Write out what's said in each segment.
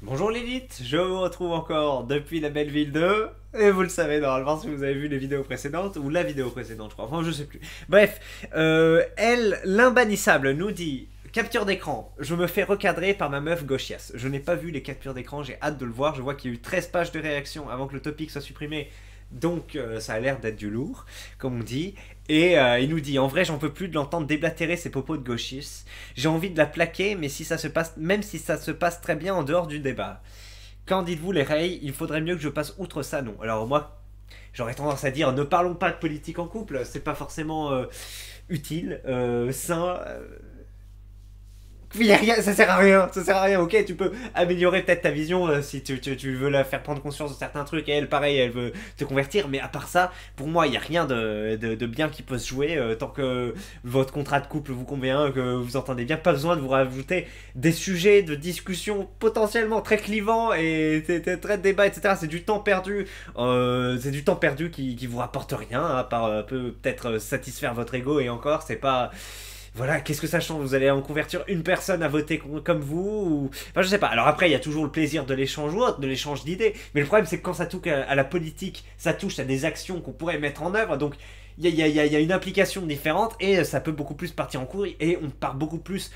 Bonjour Lilith, je vous retrouve encore depuis la belle ville de... Et vous le savez normalement si vous avez vu les vidéos précédentes, ou la vidéo précédente je crois, enfin je sais plus. Bref, elle, l'imbannissable, nous dit... Capture d'écran, je me fais recadrer par ma meuf gauchias. Je n'ai pas vu les captures d'écran, j'ai hâte de le voir. Je vois qu'il y a eu 13 pages de réaction avant que le topic soit supprimé. Donc ça a l'air d'être du lourd, comme on dit. Et il nous dit, en vrai j'en peux plus de l'entendre déblatérer ses propos de gauchistes. J'ai envie de la plaquer, mais si ça se passe, même si ça se passe très bien en dehors du débat. Qu'en dites-vous les reys? Il faudrait mieux que je passe outre ça, non? Alors moi, j'aurais tendance à dire, ne parlons pas de politique en couple. C'est pas forcément utile, sain. Il y a rien, ça sert à rien, ça sert à rien. Ok, tu peux améliorer peut-être ta vision si tu veux la faire prendre conscience de certains trucs et elle, pareil, elle veut te convertir. Mais à part ça, pour moi, il n'y a rien de bien qui peut se jouer tant que votre contrat de couple vous convient, que vous entendez bien. Pas besoin de vous rajouter des sujets de discussion potentiellement très clivants et très débat, etc. C'est du temps perdu. C'est du temps perdu qui vous rapporte rien, à part peut-être satisfaire votre ego et encore, c'est pas. Voilà, qu'est-ce que ça change? Vous allez en convertir une personne à voter comme vous ou... Enfin, je sais pas. Alors après, il y a toujours le plaisir de l'échange ou autre, de l'échange d'idées. Mais le problème, c'est que quand ça touche à la politique, ça touche à des actions qu'on pourrait mettre en œuvre. Donc, il y a une implication différente et ça peut beaucoup plus partir en cours et on part beaucoup plus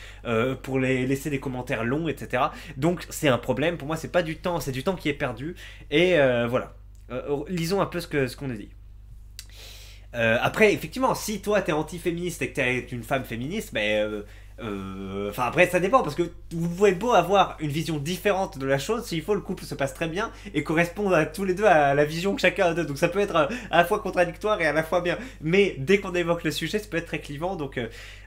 pour les laisser des commentaires longs, etc. Donc, c'est un problème. Pour moi, c'est pas du temps, c'est du temps qui est perdu. Et voilà. Lisons un peu ce qu'on nous dit. Après, effectivement, si toi t'es anti-féministe et que t'es une femme féministe, ben. Enfin, après, ça dépend parce que vous pouvez beau avoir une vision différente de la chose, s'il faut, le couple se passe très bien et correspond à tous les deux à la vision que chacun a d'eux. Donc, ça peut être à la fois contradictoire et à la fois bien. Mais dès qu'on évoque le sujet, ça peut être très clivant. Donc,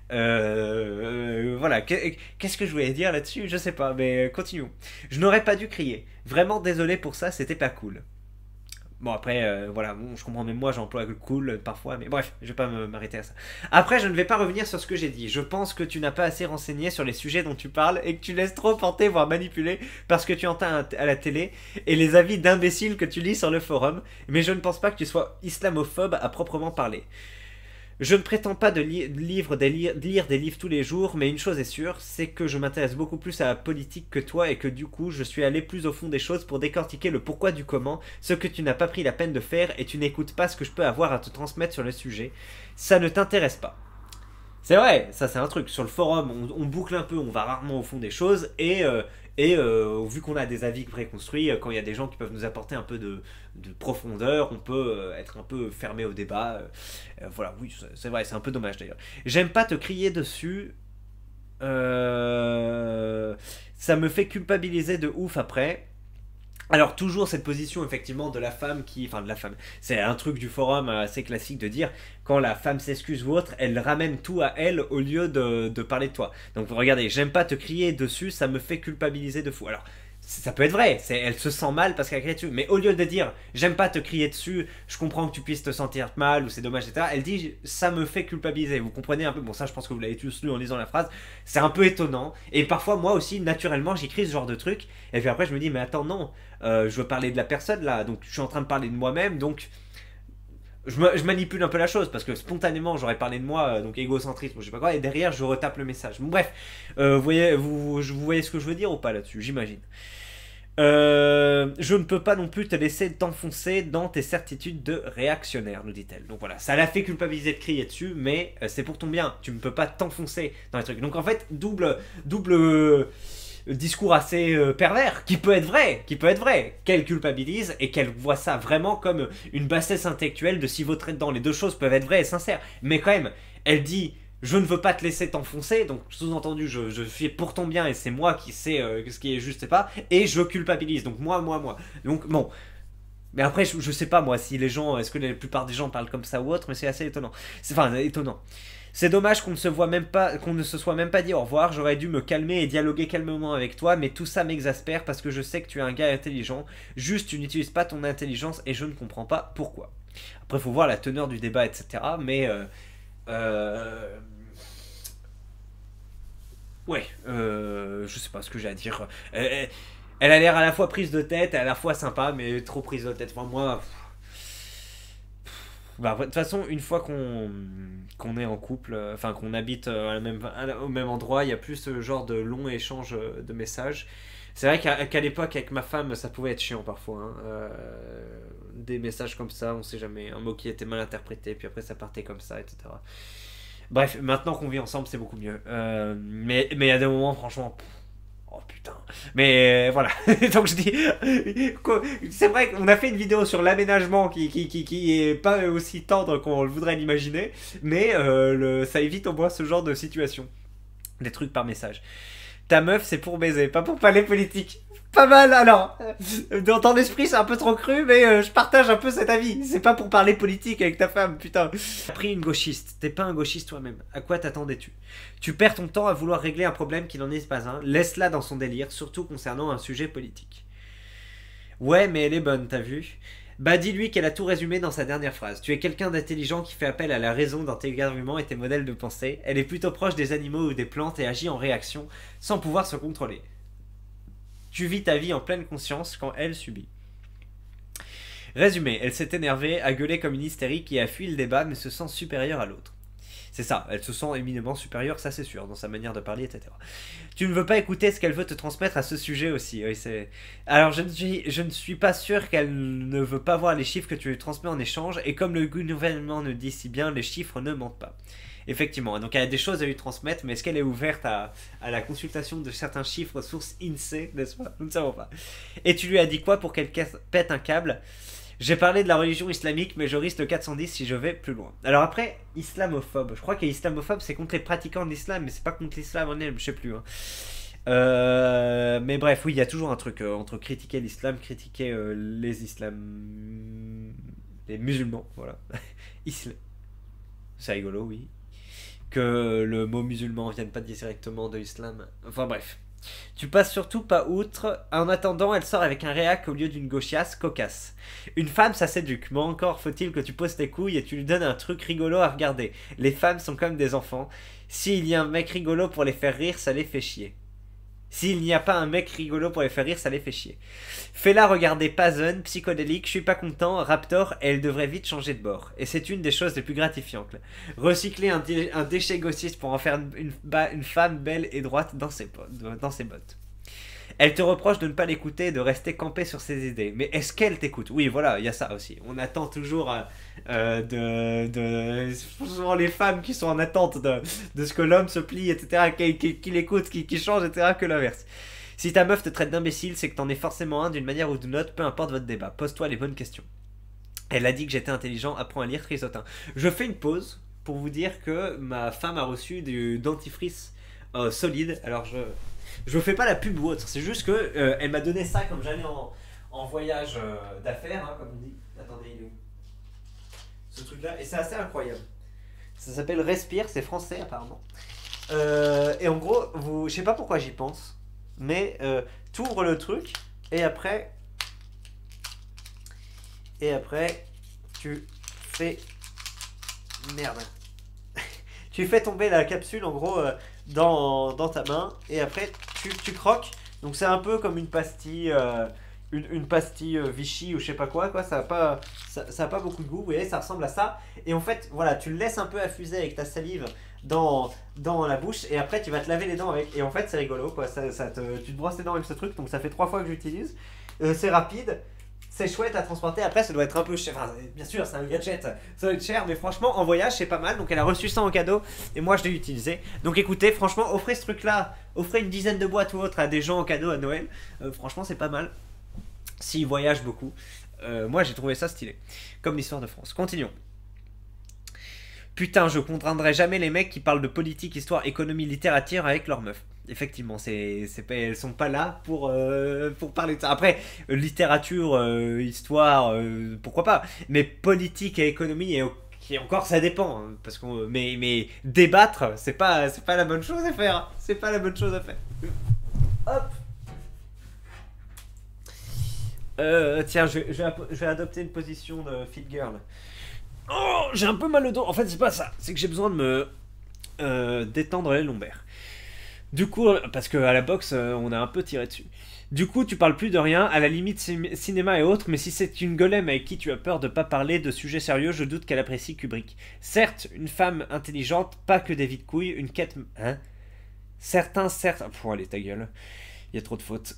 voilà. Qu'est-ce que je voulais dire là-dessus? Je sais pas, mais continuons. Je n'aurais pas dû crier. Vraiment désolé pour ça, c'était pas cool. Bon après, voilà, bon, je comprends même moi, j'emploie le cool parfois, mais bref, je vais pas m'arrêter à ça. Après, je ne vais pas revenir sur ce que j'ai dit. Je pense que tu n'as pas assez renseigné sur les sujets dont tu parles et que tu laisses trop porter, voire manipuler, parce que tu entends à la télé et les avis d'imbéciles que tu lis sur le forum, mais je ne pense pas que tu sois islamophobe à proprement parler. Je ne prétends pas lire des livres tous les jours, mais une chose est sûre, c'est que je m'intéresse beaucoup plus à la politique que toi et que du coup, je suis allé plus au fond des choses pour décortiquer le pourquoi du comment, ce que tu n'as pas pris la peine de faire et tu n'écoutes pas ce que je peux avoir à te transmettre sur le sujet. Ça ne t'intéresse pas. C'est vrai, ça c'est un truc. Sur le forum, on boucle un peu, on va rarement au fond des choses vu qu'on a des avis préconstruits, quand il y a des gens qui peuvent nous apporter un peu de profondeur, on peut être un peu fermé au débat. Voilà, oui, c'est vrai, c'est un peu dommage d'ailleurs. J'aime pas te crier dessus. euh, Ça me fait culpabiliser de ouf après. Alors toujours cette position effectivement de la femme qui, enfin de la femme, c'est un truc du forum assez classique de dire quand la femme s'excuse ou autre, elle ramène tout à elle au lieu de parler de toi. Donc regardez, j'aime pas te crier dessus, ça me fait culpabiliser de fou. Alors ça peut être vrai, elle se sent mal parce qu'elle crie dessus, mais au lieu de dire j'aime pas te crier dessus, je comprends que tu puisses te sentir mal ou c'est dommage, etc. Elle dit ça me fait culpabiliser. Vous comprenez un peu, bon ça je pense que vous l'avez tous lu en lisant la phrase, c'est un peu étonnant. Et parfois moi aussi naturellement j'écris ce genre de truc et puis après je me dis mais attends non, je veux parler de la personne là, donc je suis en train de parler de moi-même, donc je manipule un peu la chose parce que spontanément j'aurais parlé de moi, donc égocentrisme, je sais pas quoi, et derrière je retape le message. Bon, bref, vous voyez ce que je veux dire ou pas là-dessus, j'imagine. Je ne peux pas non plus te laisser t'enfoncer dans tes certitudes de réactionnaire, nous dit-elle. Donc voilà, ça l'a fait culpabiliser de crier dessus, mais c'est pour ton bien. Tu ne peux pas t'enfoncer dans les trucs. Donc en fait, double discours assez pervers, qui peut être vrai, qu'elle culpabilise et qu'elle voit ça vraiment comme une bassesse intellectuelle de s'y vautrer dedans. Les deux choses peuvent être vraies et sincères, mais quand même, elle dit je ne veux pas te laisser t'enfoncer, donc sous-entendu, je fais pour ton bien et c'est moi qui sais ce qui est juste et pas, et je culpabilise, donc moi. Donc bon, mais après, je sais pas moi si les gens, est-ce que la plupart des gens parlent comme ça ou autre, mais c'est assez étonnant. C'est enfin étonnant. C'est dommage qu'on ne se voit même pas, qu'on ne se soit même pas dit au revoir. J'aurais dû me calmer et dialoguer calmement avec toi, mais tout ça m'exaspère parce que je sais que tu es un gars intelligent. Juste, tu n'utilises pas ton intelligence et je ne comprends pas pourquoi. Après, faut voir la teneur du débat, etc. Mais euh, ouais, je sais pas ce que j'ai à dire. Elle a l'air à la fois prise de tête et à la fois sympa, mais trop prise de tête. Enfin, moi, bah, de toute façon, une fois qu'on est en couple, qu'on habite au même endroit, il y a plus ce genre de long échange de messages. C'est vrai qu'à l'époque, avec ma femme, ça pouvait être chiant parfois, hein. Des messages comme ça, on sait jamais. Un mot qui était mal interprété, puis après ça partait comme ça, etc. Bref, maintenant qu'on vit ensemble, c'est beaucoup mieux. Mais il y a des moments, franchement. Oh putain. Mais voilà. Donc je dis. C'est vrai qu'on a fait une vidéo sur l'aménagement qui est pas aussi tendre qu'on le voudrait l'imaginer. Mais ça évite au moins ce genre de situation. Des trucs par message. Ta meuf, c'est pour baiser, pas pour parler politique. Pas mal, alors. Dans ton esprit, c'est un peu trop cru, mais je partage un peu cet avis. C'est pas pour parler politique avec ta femme, putain. T'as pris une gauchiste. T'es pas un gauchiste toi-même. À quoi t'attendais-tu? Tu perds ton temps à vouloir régler un problème qui n'en est pas un. Laisse-la dans son délire, surtout concernant un sujet politique. Ouais, mais elle est bonne, t'as vu? Bah dis-lui qu'elle a tout résumé dans sa dernière phrase. Tu es quelqu'un d'intelligent qui fait appel à la raison dans tes arguments et tes modèles de pensée. Elle est plutôt proche des animaux ou des plantes et agit en réaction, sans pouvoir se contrôler. Tu vis ta vie en pleine conscience quand elle subit. Résumé, elle s'est énervée, a gueulé comme une hystérique et a fui le débat mais se sent supérieure à l'autre. C'est ça, elle se sent éminemment supérieure, ça c'est sûr, dans sa manière de parler, etc. Tu ne veux pas écouter ce qu'elle veut te transmettre à ce sujet aussi. Oui, c'est... Alors je ne suis pas sûr qu'elle ne veut pas voir les chiffres que tu lui transmets en échange, et comme le gouvernement le dit si bien, les chiffres ne mentent pas. Effectivement, donc elle a des choses à lui transmettre, mais est-ce qu'elle est ouverte à la consultation de certains chiffres sources INSEE, n'est-ce pas? Nous ne savons pas. Et tu lui as dit quoi pour qu'elle pète un câble? J'ai parlé de la religion islamique, mais je risque le 410 si je vais plus loin. Alors après, islamophobe. Je crois qu'islamophobe, c'est contre les pratiquants de l'islam, mais c'est pas contre l'islam en elle, je sais plus. Hein. Mais bref, oui, il y a toujours un truc entre critiquer l'islam, critiquer les musulmans, voilà. Islam. C'est rigolo, oui. Que le mot musulman vienne pas directement de l'islam. Enfin bref. Tu passes surtout pas outre. En attendant, elle sort avec un réac au lieu d'une gauchiasse cocasse. Une femme, ça s'éduque. Mais encore faut-il que tu poses tes couilles et tu lui donnes un truc rigolo à regarder. Les femmes sont comme des enfants. S'il y a un mec rigolo pour les faire rire, ça les fait chier. S'il n'y a pas un mec rigolo pour les faire rire, ça les fait chier. Fais-la regarder Puzzle, psychodélique, je suis pas content, Raptor, et elle devrait vite changer de bord. Et c'est une des choses les plus gratifiantes. Recycler un déchet gauchiste pour en faire une femme belle et droite dans ses bottes. Elle te reproche de ne pas l'écouter et de rester campée sur ses idées. Mais est-ce qu'elle t'écoute? Oui, voilà, il y a ça aussi. On attend toujours souvent les femmes qui sont en attente de ce que l'homme se plie, etc., qu'il écoute, qu'il change, etc., que l'inverse. Si ta meuf te traite d'imbécile, c'est que t'en es forcément un d'une manière ou d'une autre, peu importe votre débat. Pose-toi les bonnes questions. Elle a dit que j'étais intelligent, apprends à lire Trisotin. Je fais une pause pour vous dire que ma femme a reçu du dentifrice solide. Alors je fais pas la pub ou autre, c'est juste que elle m'a donné ça comme j'allais en voyage d'affaires, hein, comme on dit. Attendez, il est où ce truc-là? Et c'est assez incroyable. Ça s'appelle Respire, c'est français apparemment. Et en gros, je sais pas pourquoi j'y pense, mais t'ouvres le truc et après tu fais merde. Tu fais tomber la capsule en gros dans ta main et après tu croques. Donc c'est un peu comme une pastille une pastille Vichy ou je sais pas quoi, ça a pas beaucoup de goût, vous voyez, ça ressemble à ça. Et en fait, voilà, tu le laisses un peu affuser avec ta salive dans la bouche et après tu vas te laver les dents avec. Et en fait, c'est rigolo, quoi. Tu te brosses les dents avec ce truc, donc ça fait 3 fois que j'utilise. C'est rapide. C'est chouette à transporter. Après, ça doit être un peu cher. Enfin, bien sûr, c'est un gadget. Ça doit être cher, mais franchement, en voyage, c'est pas mal. Donc, elle a reçu ça en cadeau. Et moi, je l'ai utilisé. Donc, écoutez, franchement, offrez ce truc-là. Offrez une dizaine de boîtes ou autres à des gens en cadeau à Noël. Franchement, c'est pas mal. S'ils voyagent beaucoup. Moi, j'ai trouvé ça stylé. Comme l'histoire de France. Continuons. Putain, je contraindrai jamais les mecs qui parlent de politique, histoire, économie, littérature avec leurs meufs. Effectivement, elles sont pas là pour parler de ça. Après, littérature, histoire, pourquoi pas. Mais politique et économie, et encore ça dépend. Hein, parce mais débattre, c'est pas la bonne chose à faire. C'est pas la bonne chose à faire. Hop. Tiens, je vais adopter une position de fit girl. Oh, j'ai un peu mal au dos. En fait, c'est pas ça. C'est que j'ai besoin de me détendre les lombaires. Du coup, parce qu'à la boxe, on a un peu tiré dessus. Du coup, tu parles plus de rien, à la limite cinéma et autres, mais si c'est une golem avec qui tu as peur de pas parler de sujets sérieux, je doute qu'elle apprécie Kubrick. Certes, une femme intelligente, pas que des vides couilles, une quête... Hein? Certains, certes... Allez, ta gueule. Il y a trop de fautes.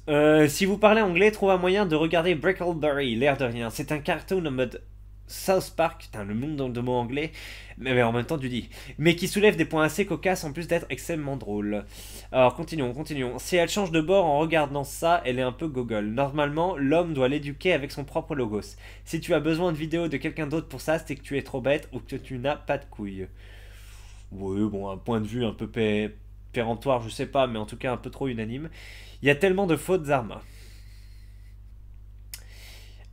Si vous parlez anglais, trouve un moyen de regarder Brickleberry, l'air de rien. C'est un cartoon en mode South Park, putain, le nombre de mots anglais, mais en même temps tu dis, mais qui soulève des points assez cocasses en plus d'être extrêmement drôle. Alors continuons. Si elle change de bord en regardant ça, elle est un peu gogol. Normalement, l'homme doit l'éduquer avec son propre logos. Si tu as besoin de vidéos de quelqu'un d'autre pour ça, c'est que tu es trop bête ou que tu n'as pas de couilles. Oui, bon, un point de vue un peu péremptoire, je sais pas, mais en tout cas un peu trop unanime. Il y a tellement de fautes, Zarma.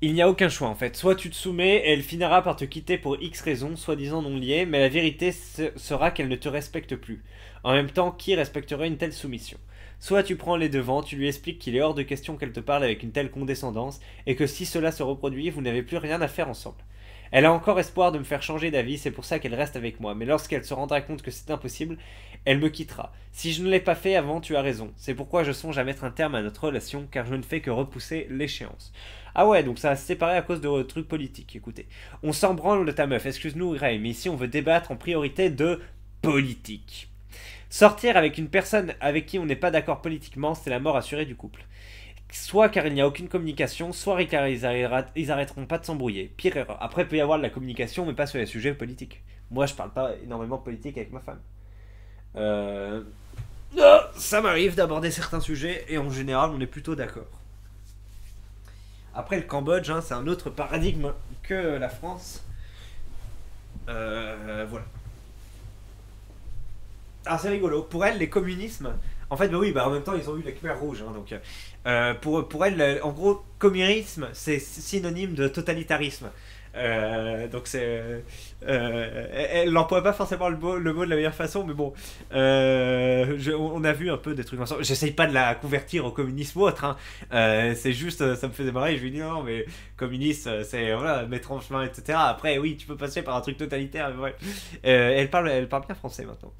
Il n'y a aucun choix en fait. Soit tu te soumets et elle finira par te quitter pour X raisons, soi-disant non liées, mais la vérité sera qu'elle ne te respecte plus. En même temps, qui respecterait une telle soumission? Soit tu prends les devants, tu lui expliques qu'il est hors de question qu'elle te parle avec une telle condescendance, et que si cela se reproduit, vous n'avez plus rien à faire ensemble. Elle a encore espoir de me faire changer d'avis, c'est pour ça qu'elle reste avec moi, mais lorsqu'elle se rendra compte que c'est impossible, elle me quittera. Si je ne l'ai pas fait avant, tu as raison. C'est pourquoi je songe à mettre un terme à notre relation, car je ne fais que repousser l'échéance. Ah ouais, donc ça va se séparer à cause de trucs politiques, écoutez. On s'en branle de ta meuf, excuse-nous Ray, mais ici on veut débattre en priorité de politique. Sortir avec une personne avec qui on n'est pas d'accord politiquement, c'est la mort assurée du couple. Soit car il n'y a aucune communication, soit car ils arrêteront pas de s'embrouiller. Pire erreur. Après, il peut y avoir de la communication, mais pas sur les sujets politiques. Moi, je parle pas énormément de politique avec ma femme. Ça m'arrive d'aborder certains sujets, et en général, on est plutôt d'accord. Après, le Cambodge, hein, c'est un autre paradigme que la France. Voilà. Alors, c'est rigolo. Pour elle, les communismes. En fait, bah oui, bah en même temps, ils ont eu les Khmers rouges. Hein, donc, pour elle, en gros, communisme, c'est synonyme de totalitarisme. Donc elle n'emploie pas forcément le mot de la meilleure façon, mais bon, on a vu un peu des trucs ensemble. J'essaye pas de la convertir au communisme ou autre, hein. C'est juste, ça me faisait marrer. Je lui dis non, mais communiste, c'est voilà, mettre en chemin, etc. Après, oui, tu peux passer par un truc totalitaire. Mais ouais. Elle parle bien français maintenant.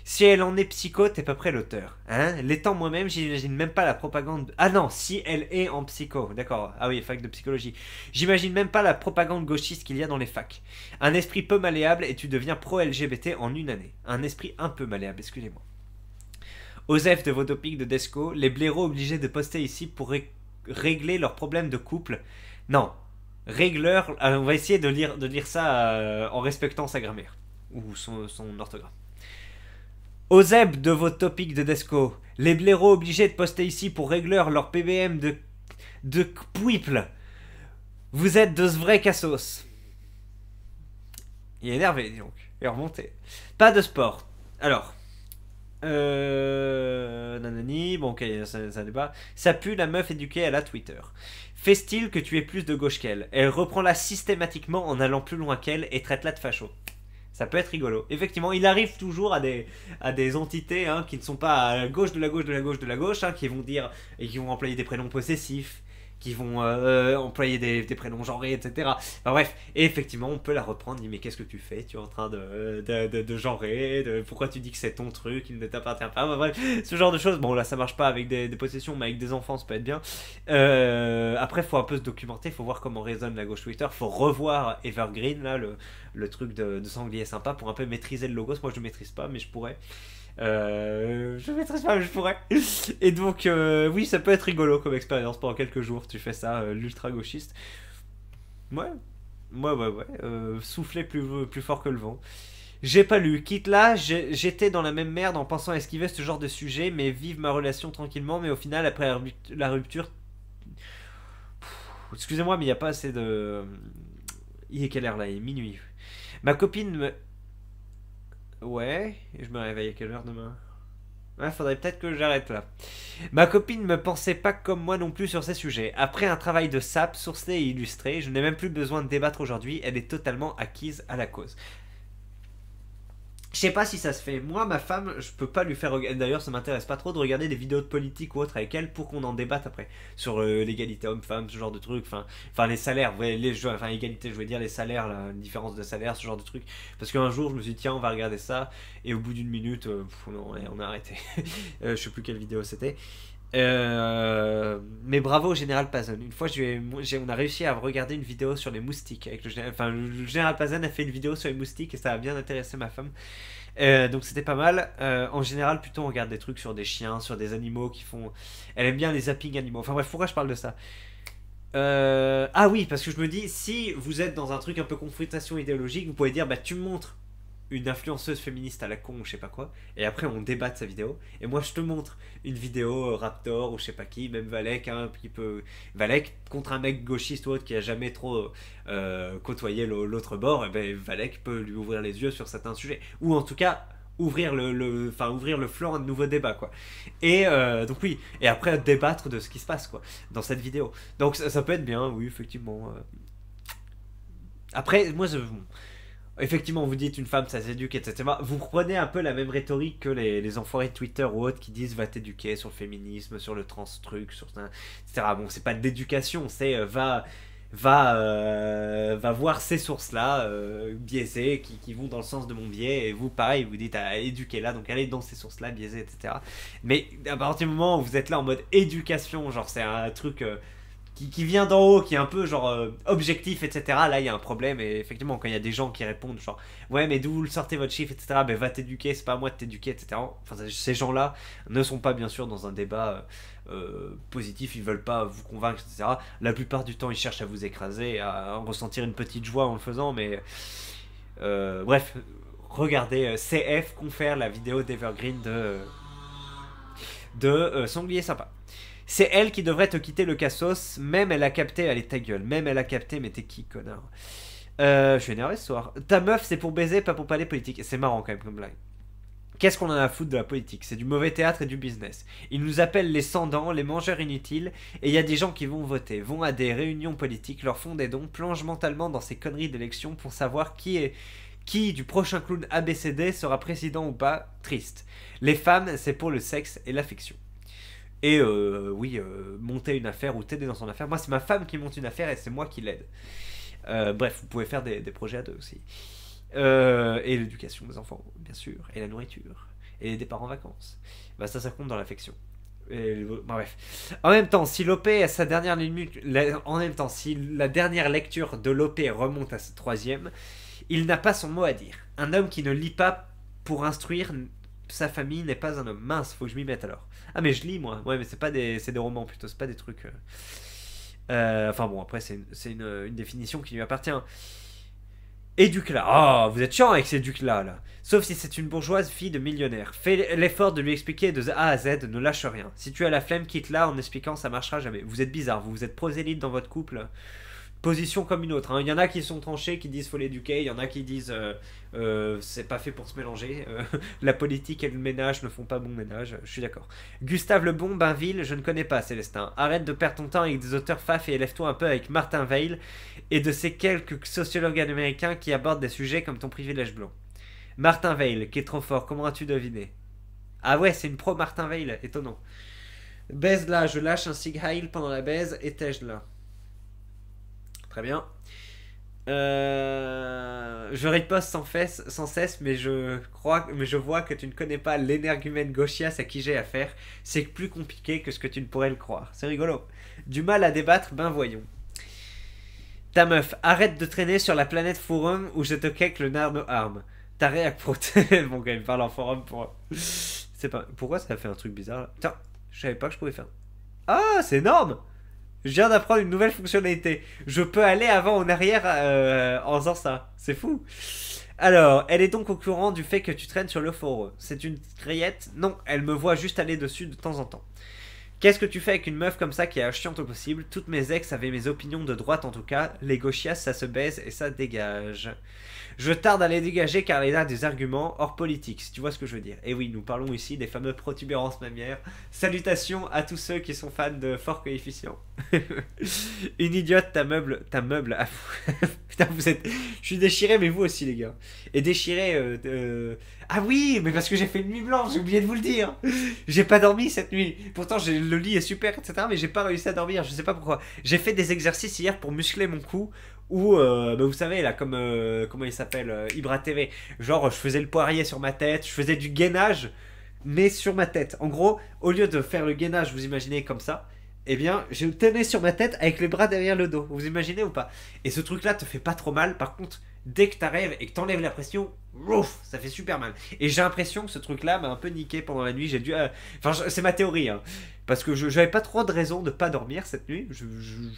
Si elle en est psycho, t'es pas près l'auteur. Hein, l'étant moi-même, j'imagine même pas la propagande. Ah non, si elle est en psycho, d'accord. Ah oui, fac de psychologie. J'imagine même pas la propagande gauchiste qu'il y a dans les facs. Un esprit peu malléable et tu deviens pro-LGBT en une année. Un esprit un peu malléable, excusez-moi. Osef de vos topics de Desco, les blaireaux obligés de poster ici pour régler leurs problèmes de couple. Non, régleur. On va essayer de lire ça en respectant sa grammaire ou son orthographe. Oseb de vos topics de Desco, les blaireaux obligés de poster ici pour régler leur PBM de Pouiple. Vous êtes de ce vrai cassos. Il est énervé, dis donc. Il est remonté. Pas de sport. Alors. Nanani. Bon, ok, ça débat. Ça pue la meuf éduquée à la Twitter. Fait-il que tu es plus de gauche qu'elle? Elle reprend-la systématiquement en allant plus loin qu'elle et traite-la de facho. Ça peut être rigolo. Effectivement, il arrive toujours à des entités hein, qui ne sont pas à gauche de la gauche de la gauche de la gauche, hein, qui vont dire et qui vont employer des prénoms possessifs, qui vont employer des prénoms genrés, etc. Enfin bref, et effectivement, on peut la reprendre. Dit mais qu'est-ce que tu fais? Tu es en train de genrer, pourquoi tu dis que c'est ton truc, il ne t'appartient pas? Enfin, bref, ce genre de choses. Bon là, ça marche pas avec des possessions, mais avec des enfants, ça peut être bien. Après, faut un peu se documenter, faut voir comment résonne la gauche Twitter, faut revoir Evergreen là, le truc de sanglier sympa pour un peu maîtriser le logos. Moi, je ne maîtrise pas, mais je pourrais. Je maîtrise pas, mais je pourrais. Et donc, oui, ça peut être rigolo comme expérience pendant quelques jours. Tu fais ça, l'ultra gauchiste. Ouais. Souffler plus fort que le vent. J'ai pas lu. Quitte là, j'étais dans la même merde en pensant esquiver ce genre de sujet, mais vivre ma relation tranquillement. Mais au final, après la rupture. Excusez-moi, mais il n'y a pas assez de. Il est quelle heure là? Il est minuit. Ma copine me. Ouais, et je me réveille à quelle heure demain? Ouais, faudrait peut-être que j'arrête là. Ma copine ne pensait pas comme moi non plus sur ces sujets. Après un travail de sap, sourcé et illustré, je n'ai même plus besoin de débattre aujourd'hui, elle est totalement acquise à la cause. Je sais pas si ça se fait. Moi, ma femme, je peux pas lui faire regarder. D'ailleurs, ça m'intéresse pas trop de regarder des vidéos de politique ou autre avec elle pour qu'on en débatte après. Sur l'égalité homme-femme, ce genre de trucs. Enfin, les salaires. Enfin, égalité, je veux dire les salaires, la différence de salaire, ce genre de trucs. Parce qu'un jour, je me suis dit, tiens, on va regarder ça. Et au bout d'une minute, non, on a arrêté. Je sais plus quelle vidéo c'était. Mais bravo au général Pazon. Une fois, on a réussi à regarder une vidéo sur les moustiques. Enfin, le général Pazon a fait une vidéo sur les moustiques et ça a bien intéressé ma femme. Donc c'était pas mal. En général, plutôt on regarde des trucs sur des chiens, sur des animaux qui font. Elle aime bien les zappings animaux. Enfin bref, pourquoi je parle de ça? Ah oui, parce que je me dis, si vous êtes dans un truc un peu confrontation idéologique, vous pouvez dire, bah tu me montres une influenceuse féministe à la con ou je sais pas quoi, et après on débat de sa vidéo, et moi je te montre une vidéo Raptor ou je sais pas qui, même Valek, hein, qui peut... Valek contre un mec gauchiste ou autre qui a jamais trop côtoyé l'autre bord, et ben Valek peut lui ouvrir les yeux sur certains sujets, ou en tout cas ouvrir ouvrir le flanc à de nouveaux débats quoi. Et donc oui, et après débattre de ce qui se passe quoi dans cette vidéo. Donc ça peut être bien, oui effectivement. Après moi effectivement, vous dites une femme, ça s'éduque, etc. Vous reprenez un peu la même rhétorique que les enfoirés de Twitter ou autres qui disent va t'éduquer sur le féminisme, sur le trans truc, sur etc. Bon, c'est pas de l'éducation, c'est va voir ces sources-là biaisées qui vont dans le sens de mon biais et vous pareil vous dites à éduquer là donc allez dans ces sources-là biaisées etc. Mais à partir du moment où vous êtes là en mode éducation genre c'est un truc qui vient d'en haut, qui est un peu genre objectif, etc. Là, il y a un problème. Et effectivement, quand il y a des gens qui répondent, genre, ouais, mais d'où vous le sortez votre chiffre, etc. Ben, va t'éduquer, c'est pas à moi de t'éduquer, etc. Enfin, ces gens-là ne sont pas, bien sûr, dans un débat positif. Ils veulent pas vous convaincre, etc. La plupart du temps, ils cherchent à vous écraser, à ressentir une petite joie en le faisant. Mais bref, regardez CF confère la vidéo d'Evergreen de Sanglier Sympa. C'est elle qui devrait te quitter le cassos. Même elle a capté, allez ta gueule. Même elle a capté, mais t'es qui, connard? Je suis énervé ce soir. Ta meuf, c'est pour baiser, pas pour parler politique. C'est marrant quand même comme blague. Qu'est-ce qu'on en a à foutre de la politique? C'est du mauvais théâtre et du business. Ils nous appellent les sans-dents, les mangeurs inutiles, et il y a des gens qui vont voter, vont à des réunions politiques, leur font des dons, plongent mentalement dans ces conneries d'élection pour savoir qui du prochain clown ABCD sera président ou pas. Triste. Les femmes, c'est pour le sexe et l'affection. Et oui, monter une affaire ou t'aider dans son affaire. Moi, c'est ma femme qui monte une affaire et c'est moi qui l'aide. Bref, vous pouvez faire des projets à deux aussi. Et l'éducation des enfants, bien sûr. Et la nourriture. Et les départs en vacances. Bah ça compte dans l'affection. Bref. En même temps, si l'OP a sa dernière limite, en même temps, si la dernière lecture de l'OP remonte à sa troisième, il n'a pas son mot à dire. Un homme qui ne lit pas pour instruire sa famille n'est pas un homme. Mince, faut que je m'y mette alors. Ah mais je lis moi. Ouais mais c'est des romans plutôt, c'est pas des trucs. Enfin bon après c'est une définition qui lui appartient. Éduque-la. Oh vous êtes chiant avec ces éduque-là là. Sauf si c'est une bourgeoise fille de millionnaire. Fais l'effort de lui expliquer de A à Z, ne lâche rien. Si tu as la flemme, quitte-la en expliquant, ça marchera jamais. Vous êtes bizarre, vous êtes prosélyte dans votre couple. Position comme une autre. Hein. Il y en a qui sont tranchés, qui disent faut l'éduquer. Il y en a qui disent c'est pas fait pour se mélanger. La politique et le ménage ne font pas bon ménage. Je suis d'accord. Gustave Lebon, Bainville, je ne connais pas Célestin. Arrête de perdre ton temps avec des auteurs faf et élève-toi un peu avec Martin Weil et de ces quelques sociologues américains qui abordent des sujets comme ton privilège blanc. Martin Weil, qui est trop fort, comment as-tu deviné? Ah ouais, c'est une pro Martin Weil, étonnant. Baise là, je lâche un Sig Heil pendant la baise, étais-je là? Très bien. Je riposte sans cesse, mais je vois que tu ne connais pas l'énergumène gauchias à qui j'ai affaire. C'est plus compliqué que ce que tu ne pourrais le croire. C'est rigolo. Du mal à débattre, ben voyons. Ta meuf, arrête de traîner sur la planète forum où je te cake le nano arme. Ta réac pro. Bon, quand il parle en forum pour. C'est pas. Pourquoi ça a fait un truc bizarre là? Tiens, je savais pas que je pouvais faire. Ah, c'est énorme! Je viens d'apprendre une nouvelle fonctionnalité. Je peux aller avant ou en arrière en faisant ça. C'est fou. Alors, elle est donc au courant du fait que tu traînes sur le forum. C'est une grillette? Non, elle me voit juste aller dessus de temps en temps. Qu'est-ce que tu fais avec une meuf comme ça qui est chiante au possible? Toutes mes ex avaient mes opinions de droite en tout cas. Les gauchias, ça se baise et ça dégage. Je tarde à les dégager car il a des arguments hors politique, si tu vois ce que je veux dire. Et oui, nous parlons ici des fameux protubérances mammaires. Salutations à tous ceux qui sont fans de fort coefficient. Une idiote, ta meuble. Ah, putain, vous êtes. Je suis déchiré, mais vous aussi, les gars. Et déchiré. Ah oui, mais parce que j'ai fait une nuit blanche, j'ai oublié de vous le dire. J'ai pas dormi cette nuit. Pourtant, le lit est super, etc. Mais j'ai pas réussi à dormir, je sais pas pourquoi. J'ai fait des exercices hier pour muscler mon cou. Ou, bah vous savez, là, comme, comment il s'appelle, Ibra TV. Genre, je faisais le poirier sur ma tête, je faisais du gainage. mais sur ma tête. En gros, au lieu de faire le gainage, vous imaginez comme ça, eh bien, je tenais sur ma tête avec les bras derrière le dos. Vous imaginez ou pas? Et ce truc-là te fait pas trop mal. Par contre, dès que t'arrives et que t'enlèves la pression, ouf, ça fait super mal. Et j'ai l'impression que ce truc-là m'a un peu niqué pendant la nuit. J'ai dû. Enfin, c'est ma théorie, hein. Parce que j'avais pas trop de raison de pas dormir cette nuit. Je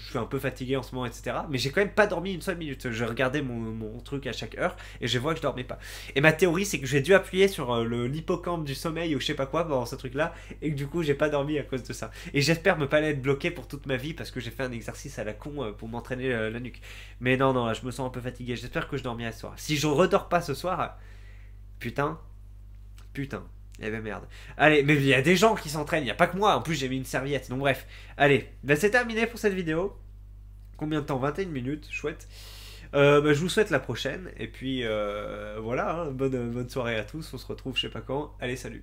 suis un peu fatigué en ce moment, etc. Mais j'ai quand même pas dormi une seule minute. Je regardais mon truc à chaque heure et je vois que je dormais pas. Et ma théorie, c'est que j'ai dû appuyer sur l'hippocampe du sommeil ou je sais pas quoi pendant ce truc-là. Et que du coup, j'ai pas dormi à cause de ça. Et j'espère me pas être bloqué pour toute ma vie parce que j'ai fait un exercice à la con pour m'entraîner la nuque. Mais non, non, là, je me sens un peu fatigué. J'espère que je dormirai ce soir. Si je redors pas ce soir, putain, putain. Eh ben merde. Allez, mais il y a des gens qui s'entraînent, il n'y a pas que moi. En plus, j'ai mis une serviette. Donc bref. Allez, ben, c'est terminé pour cette vidéo. Combien de temps? 21 minutes, chouette. Bah, je vous souhaite la prochaine. Et puis voilà, hein, bonne soirée à tous. On se retrouve je sais pas quand. Allez, salut.